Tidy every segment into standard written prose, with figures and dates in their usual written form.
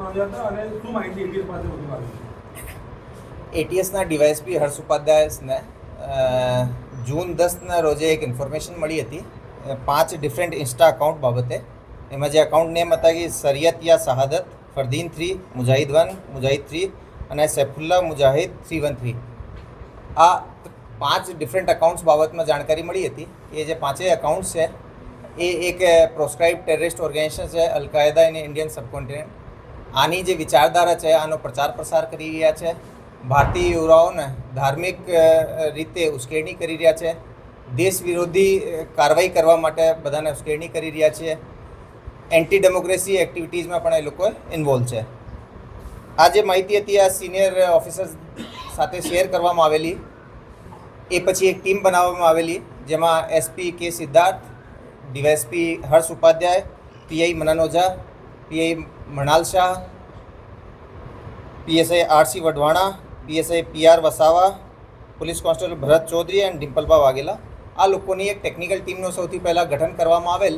આવ્યા હતા અને શું માહિતી એટીએસ પાસે વધુ આવી? એટીએસના ડીવાયએસપી હર્ષ ઉપાધ્યાયને જૂન 10ના રોજે એક ઇન્ફોર્મેશન મળી હતી 5 ડિફરન્ટ ઇન્સ્ટા અકાઉન્ટ બાબતે. એમાં જે અકાઉન્ટ નેમ હતા કે સરિયત યા શહાદત, ફરદીન 3, મુજાહિદ 1, મુજાહિદ 3 અને સૈફુલ્લા મુજાહિદ 313. આ 5 ડિફરન્ટ અકાઉન્ટ્સ બાબતમાં જાણકારી મળી હતી. એ જે 5 અકાઉન્ટ્સ છે એ એક પ્રોસ્ક્રાઇબ ટેરરિસ્ટ ઓર્ગેનાઇઝેશન છે, અલ-કાયદા ઇન ઇન્ડિયન સબકોન્ટિનેન્ટ. આની જે વિચારધારા છે આનો પ્રચાર પ્રસાર કરી રહ્યા છે, ભારતીય યુવાઓને ધાર્મિક રીતે ઉશ્કેરણી કરી રહ્યા છે, દેશ વિરોધી કાર્યવાહી કરવા માટે બધાને ઉશ્કેરણી કરી રહ્યા છે, એન્ટી ડેમોક્રેસી એક્ટિવિટીઝમાં પણ એ લોકો ઇન્વોલ્વ છે. આ જે માહિતી હતી આ સિનિયર ઓફિસર્સ સાથે શેર કરવામાં આવેલી. એ પછી એક ટીમ બનાવવામાં આવેલી જેમાં SP K Siddharth, DYSP Harsh Upadhyay, PI Manan Ojha, PI Mrunal Shah, PSI RC Vadhvana, PSI PR Vasava, police constable Bharat Chaudhary અને ડિમ્પલબા વાઘેલા. આ લોકોની એક ટેકનિકલ ટીમનું સૌથી પહેલાં ગઠન કરવામાં આવેલ.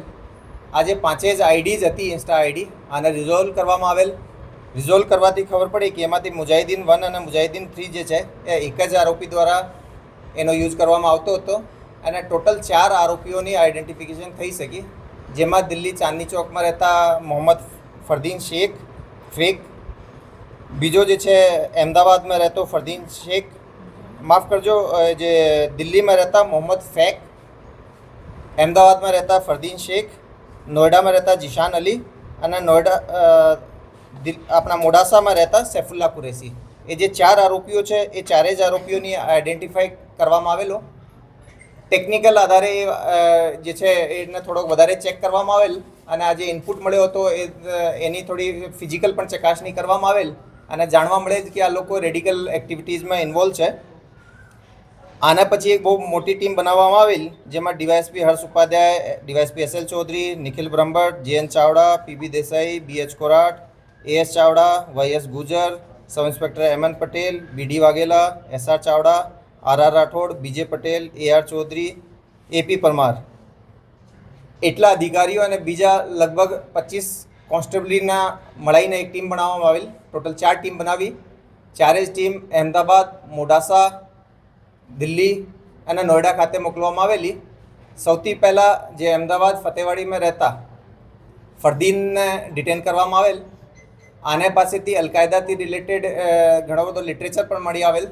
આજે 5 જ આઈડીઝ હતી, ઇન્સ્ટા આઈડી, આને રિઝોલ્વ કરવામાં આવેલ. રિઝોલ્વ કરવાથી ખબર પડી કે એમાંથી મુજાહિદીન 1 અને મુજાહિદીન 3 જે છે એ એક જ આરોપી દ્વારા એનો યુઝ કરવામાં આવતો હતો અને ટોટલ 4 આરોપીઓની આઈડેન્ટિફિકેશન થઈ શકી, જેમાં દિલ્હી ચાંદની ચોકમાં રહેતા મોહમ્મદ ફરદીન શેખ ફેક, બીજો જે છે અમદાવાદમાં રહેતો ફરદીન શેખ, માફ કરજો, જે દિલ્હીમાં રહેતા મોહમ્મદ ફેક, અમદાવાદમાં રહેતા ફરદીન શેખ, નોઈડામાં રહેતા જીશાન અલી અને આપણા મોડાસામાં રહેતા સૈફુલ્લા કુરેશી. એ જે 4 આરોપીઓ છે એ 4 જ આરોપીઓની આઈડેન્ટિફાઈ કરવામાં આવેલો. ટેકનિકલ આધારે જે છે એને થોડોક વધારે ચેક કરવામાં આવેલ અને આ જે ઇનપુટ મળ્યો હતો એની થોડી ફિઝિકલ પણ ચકાસણી કરવામાં આવેલ અને જાણવા મળે કે આ લોકો રેડિકલ એક્ટિવિટીઝમાં ઇન્વોલ્વ છે. આના પછી એક બહુ મોટી ટીમ બનાવવામાં આવેલ જેમાં DYSP Harsh Upadhyay, DYSP SL Chaudhary, Nikhil Brahmbhatt, JN Chavda, PB Desai, BH Korat, AS Chavda, YS Gujar, sub inspector MN Patel, BD Vaghela, SR Chavda, RR Rathod, BJ Patel, AR Chaudhary, AP Parmar, એટલા અધિકારીઓ અને બીજા લગભગ 25 કોન્સ્ટેબલીના મળાઈને એક ટીમ બનાવવામાં આવેલ. ટોટલ 4 ટીમ બનાવી. 4 જ ટીમ અહેમદાબાદ, મોડાસા, દિલ્હી અને નોઈડા ખાતે મોકલવામાં આવેલી. સૌથી પહેલાં જે અમદાવાદ ફતેવાડીમાં રહેતા ફરદીનને ડિટેન કરવામાં આવેલ. આને પાસેથી અલકાયદાથી રિલેટેડ ઘણો બધો લિટરેચર પણ મળી આવેલ.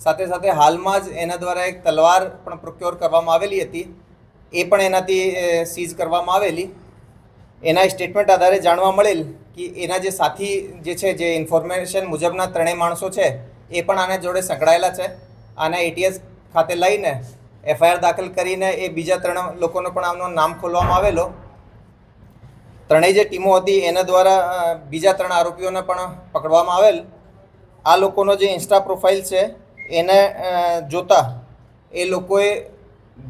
સાથે સાથે હાલમાં જ એના દ્વારા એક તલવાર પણ પ્રોક્યોર કરવામાં આવેલી હતી, એ પણ એનાથી સીઝ કરવામાં આવેલી. એના સ્ટેટમેન્ટ આધારે જાણવા મળેલ કે એના જે સાથી જે છે, જે ઇન્ફોર્મેશન મુજબના 3 માણસો છે એ પણ આના જોડે સંકળાયેલા છે. આને એટીએસ ખાતે લઈને એફઆઈઆર દાખલ કરીને એ બીજા 3 લોકોનો પણ આમનો નામ ખોલવામાં આવેલો. 3 જે ટીમો હતી એના દ્વારા બીજા 3 આરોપીઓને પણ પકડવામાં આવેલ. આ લોકોનો જે ઇન્સ્ટા પ્રોફાઇલ છે એને જોતા એ લોકોએ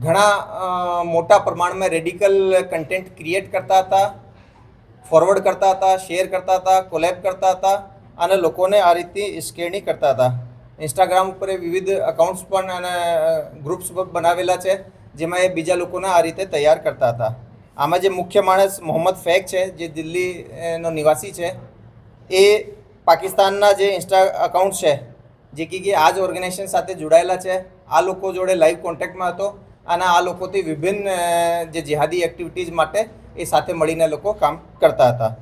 ઘણા મોટા પ્રમાણમાં રેડિકલ કન્ટેન્ટ ક્રિએટ કરતા હતા, ફોરવર્ડ કરતા હતા, શેર કરતા હતા, કોલેબ કરતા હતા અને લોકોને આ રીતની ઉશ્કેરણી કરતા હતા. ઇન્સ્ટાગ્રામ ઉપર વિવિધ અકાઉન્ટ્સ પણ અને ગ્રુપ્સ બનાવેલા છે જેમાં એ બીજા લોકોને આ રીતે તૈયાર કરતા હતા. આમાં જે મુખ્ય માણસ મોહમ્મદ ફેક છે, જે દિલ્હીનો નિવાસી છે, એ પાકિસ્તાનના જે ઇન્સ્ટા અકાઉન્ટ છે જે કે આ જ ઓર્ગેનાઇઝેશન સાથે જોડાયેલા છે, આ લોકો જોડે લાઈવ કોન્ટેક્ટમાં હતો અને આ લોકોથી વિભિન્ન જે જિહાદી એક્ટિવિટીઝ માટે એ સાથે મળીને લોકો કામ કરતા હતા.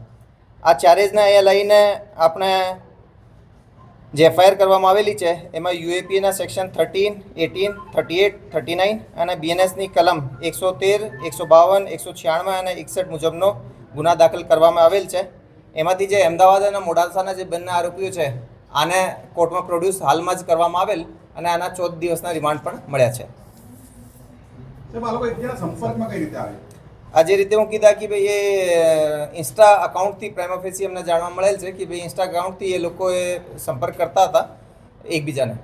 આ 4 જને અહીંયા લઈને આપણે જે એફઆઈઆર કરવામાં આવેલી છે એમાં યુએપીના સેક્શન 13, 18, 38, 39 અને બીએનએસની કલમ 113, 152, 196 અને 61 મુજબનો ગુના દાખલ કરવામાં આવેલ છે. એમાંથી જે અમદાવાદ અને મોડાસાના જે બંને આરોપીઓ છે આને કોર્ટમાં પ્રોડ્યુસ હાલમાં જ કરવામાં આવેલ અને આના 14 દિવસના રિમાન્ડ પણ મળ્યા છે. આ જે રીતે હું કીધા કે ભાઈ એ ઇન્સ્ટા અકાઉન્ટથી પ્રાઇમા ફેસી અમને જાણવા મળેલ છે કે ભાઈ ઇન્સ્ટા અકાઉન્ટથી એ લોકોએ સંપર્ક કરતા હતા એકબીજાને.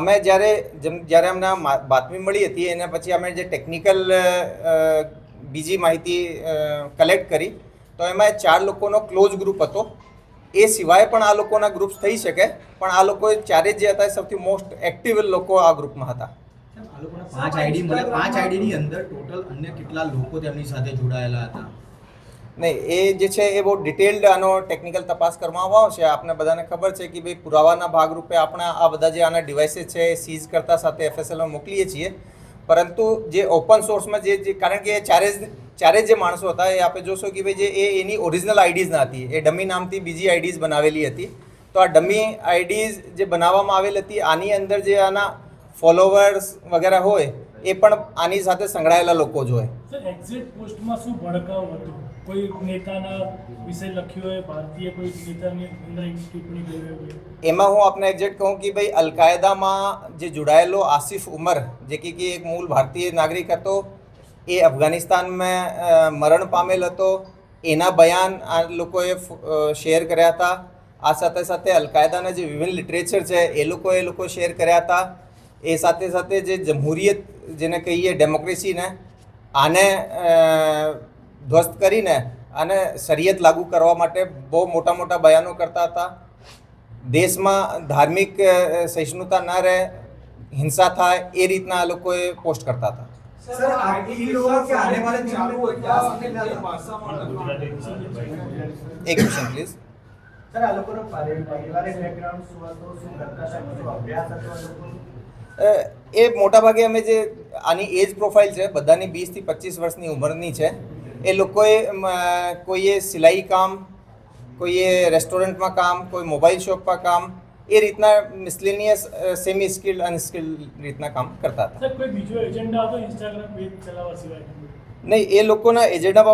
અમે જ્યારે અમને બાતમી મળી હતી એના પછી અમે જે ટેકનિકલ બીજી માહિતી કલેક્ટ કરી તો એમાં 4 લોકોનો ક્લોઝ ગ્રુપ હતો. એ સિવાય પણ આ લોકોના ગ્રુપ્સ થઈ શકે, પણ આ લોકો 4 જે હતા સૌથી મોસ્ટ એક્ટિવ લોકો આ ગ્રુપમાં હતા. આ લોકોના 5 આઈડી મળે, 5 આઈડીની અંદર ટોટલ અન્ય કેટલા લોકો તેમની સાથે જોડાયેલા હતા? નહીં, એ જે છે એ બહુ ડિટેલ્ડ આનો ટેકનિકલ તપાસ કરવામાં આવશે. આપને બધાને ખબર છે કે ભાઈ પુરાવાના ભાગરૂપે આપણા આ બધા જે આના ડિવાઇસીસ છે એ સીઝ કરતા સાથે FSLમાં મોકલીએ છીએ. પરંતુ જે ઓપન સોર્સમાં જે કારણ કે ચારે જે માણસો હતા એ આપણે જોશો કે ભાઈ જે એની ઓરિજિનલ આઈડીઝ ના હતી, એ ડમી નામથી બીજી આઈડીઝ બનાવેલી હતી. તો આ ડમી આઈડીઝ જે બનાવવામાં આવેલી હતી આની અંદર જે આના ફોલોવર્સ વગેરે હોય એ પણ આની સાથે સંકળાયેલા લોકો જ હોય. સર, એક્ઝિટ પોસ્ટમાં શું ભડકાવ હતું? કોઈ નેતાના વિશે લખ્યું હોય, ભારતીય કોઈ નેતાની અંદર એક ટિપ્પણી કરી હોય? એમાં હું આપને એક્ઝેક્ટ કહું કે ભાઈ અલકાયદામાં જે જોડાયેલો આસિફ ઉમર, જે કે એક મૂળ ભારતીય નાગરિક હતો, એ અફઘાનિસ્તાનમાં મરણ પામેલ હતો. એના બયાન આ લોકોએ શેર કર્યા હતા. આ સાથે સાથે અલકાયદાના જે વિભિન્ન લિટરેચર છે એ લોકો શેર કર્યા હતા. એ સાથે સાથે જે જમહુરિયત જેને કહીએ ડેમોક્રેસીને, આને ધ્વસ્ત કરીને અને શરિયત લાગુ કરવા માટે બહુ મોટા મોટા બયાનો કરતા હતા. દેશમાં ધાર્મિક સહિષ્ણુતા ન રહે, હિંસા થાય એ રીતના આ લોકોએ પોસ્ટ કરતા હતા. सर आईटी लोगों के आने वाले दिनों में कोई क्या એક ક્વેશ્ચન પ્લીઝ. સર આ લોકોનો પારિવારિક બેકગ્રાઉન્ડ શું હતો, શું કરતા હતા, શું અભ્યાસ હતો આ લોકોનો? એ મોટાભાગે અમે જે આની એજ પ્રોફાઇલ છે બધાની 20 થી 25 વર્ષની ઉંમરની છે. એ લોકોએ કોઈએ સિલાઈ કામ, કોઈએ રેસ્ટોરન્ટમાં કામ, કોઈ મોબાઈલ શોપમાં કામ, એ રીતના મિસલેનિયસ સેમી સ્કિલ્ડ અનસ્કિલ્ડ રીતના કામ કરતા હતા. સર, કોઈ બીજો એજન્ડા હતો ઇન્સ્ટાગ્રામ પેજ ચલાવવા સિવાય? નહીં, એ લોકોના એજન્ડા